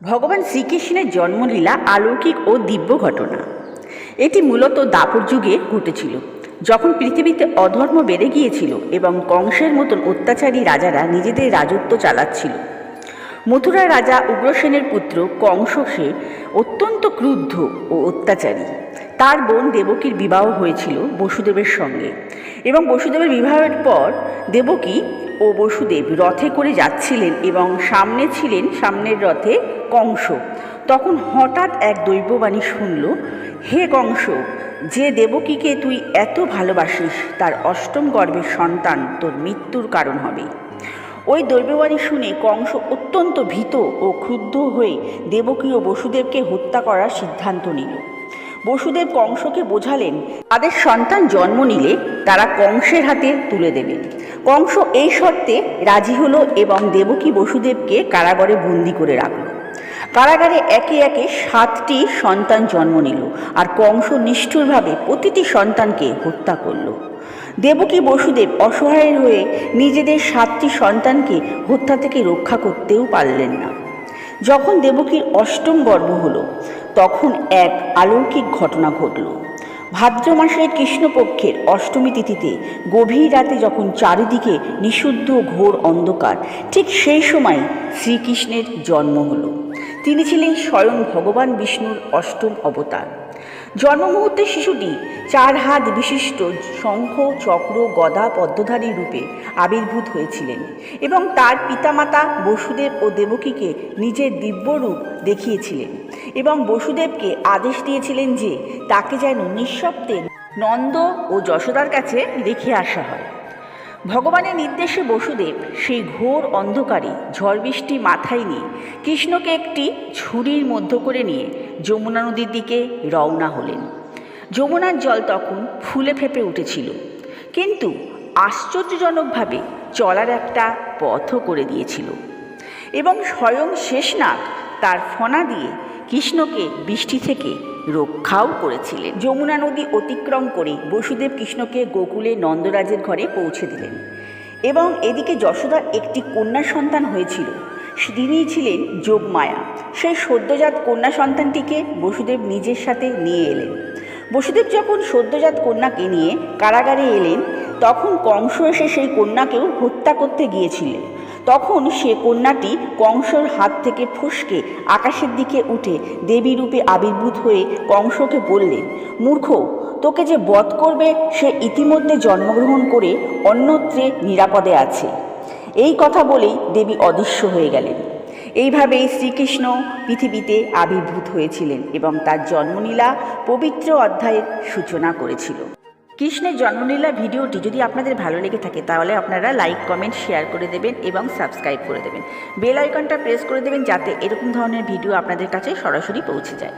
ভগবান শ্রীকৃষ্ণের জন্মলীলা অলৌকিক ও দিব্য ঘটনা। এটি মূলত দাপর যুগে ঘটেছিল, যখন পৃথিবীতে অধর্ম বেড়ে গিয়েছিল এবং কংসের মতন অত্যাচারী রাজারা নিজেদের রাজত্ব চালাচ্ছিল। মথুরার রাজা উগ্রসেনের পুত্র কংস সে অত্যন্ত ক্রুদ্ধ ও অত্যাচারী। তার বোন দেবকীর বিবাহ হয়েছিল বসুদেবের সঙ্গে, এবং বসুদেবের বিবাহের পর দেবকী ও বসুদেব রথে করে যাচ্ছিলেন এবং সামনের রথে কংস। তখন হঠাৎ এক দৈববাণী শুনল, হে কংস, যে দেবকীকে তুই এত ভালোবাসিস তার অষ্টম গর্ভের সন্তান তোর মৃত্যুর কারণ হবে। ওই দৈববাণী শুনে কংস অত্যন্ত ভীত ও ক্রুদ্ধ হয়ে দেবকী ও বসুদেবকে হত্যা করার সিদ্ধান্ত নিল। বসুদেব কংসকে বোঝালেন তাদের সন্তান জন্ম নিলে তারা কংসের হাতে তুলে দেবেন। কংস এই শর্তে রাজি হলো এবং দেবকী বসুদেবকে কারাগারে বন্দি করে রাখল। কারাগারে একে একে 7টি সন্তান জন্ম নিল, আর কংস নিষ্ঠুরভাবে প্রতিটি সন্তানকে হত্যা করল। দেবকী বসুদেব অসহায় হয়ে নিজেদের 7টি সন্তানকে হত্যা থেকে রক্ষা করতেও পারলেন না। যখন দেবকীর অষ্টম গর্ভ হলো, তখন এক অলৌকিক ঘটনা ঘটল। ভাদ্র মাসের কৃষ্ণপক্ষের অষ্টমী তিথিতে গভীর রাতে যখন চারিদিকে নিষুদ্ধ ঘোর অন্ধকার, ঠিক সেই সময় শ্রীকৃষ্ণের জন্ম হলো। তিনি ছিলেন স্বয়ং ভগবান বিষ্ণুর অষ্টম অবতার। জন্ম মুহূর্তে শিশুটি 4 হাত বিশিষ্ট শঙ্খ, চক্র, গদা, পদ্মধারী রূপে আবির্ভূত হয়েছিলেন এবং তার পিতামাতা বসুদেব ও দেবকীকে নিজের দিব্যরূপ দেখিয়েছিলেন এবং বসুদেবকে আদেশ দিয়েছিলেন যে তাকে যেন নিঃশব্দে নন্দ ও যশোদার কাছে রেখে আসা হয়। ভগবানের নির্দেশে বসুদেব সেই ঘোর অন্ধকারে ঝড় বৃষ্টি মাথায় নিয়ে কৃষ্ণকে একটি ঝুড়ির মধ্য করে নিয়ে যমুনা নদীর দিকে রওনা হলেন। যমুনার জল তখন ফুলে ফেঁপে উঠেছিল, কিন্তু আশ্চর্যজনকভাবে চলার একটা পথও করে দিয়েছিল এবং স্বয়ং শেষনাগ তার ফণা দিয়ে কৃষ্ণকে বৃষ্টি থেকে রক্ষাও করেছিলেন। যমুনা নদী অতিক্রম করে বসুদেব কৃষ্ণকে গোকুলে নন্দরাজের ঘরে পৌঁছে দিলেন এবং এদিকে যশোদার একটি কন্যা সন্তান হয়েছিল। তিনি ছিলেন যোগমায়া। সেই সদ্যজাত কন্যা সন্তানটিকে বসুদেব নিজের সাথে নিয়ে এলেন। বসুদেব যখন সদ্যজাত কন্যাকে নিয়ে কারাগারে এলেন, তখন কংস এসে সেই কন্যাকেও হত্যা করতে গিয়েছিলেন। তখন সে কন্যাটি কংসর হাত থেকে ফসকে আকাশের দিকে উঠে দেবী রূপে আবির্ভূত হয়ে কংসকে বললেন, মূর্খ, তোকে যে বধ করবে সে ইতিমধ্যে জন্মগ্রহণ করে অন্যত্রে নিরাপদে আছে। এই কথা বলেই দেবী অদৃশ্য হয়ে গেলেন। এইভাবেই শ্রীকৃষ্ণ পৃথিবীতে আবির্ভূত হয়েছিলেন এবং তার জন্মলীলা পবিত্র অধ্যায়ের সূচনা করেছিল। কৃষ্ণের জন্মলীলা ভিডিওটি যদি আপনাদের ভালো লেগে থাকে তাহলে আপনারা লাইক, কমেন্ট, শেয়ার করে দেবেন এবং সাবস্ক্রাইব করে দেবেন। বেল আইকনটা প্রেস করে দেবেন যাতে এরকম ধরনের ভিডিও আপনাদের কাছে সরাসরি পৌঁছে যায়।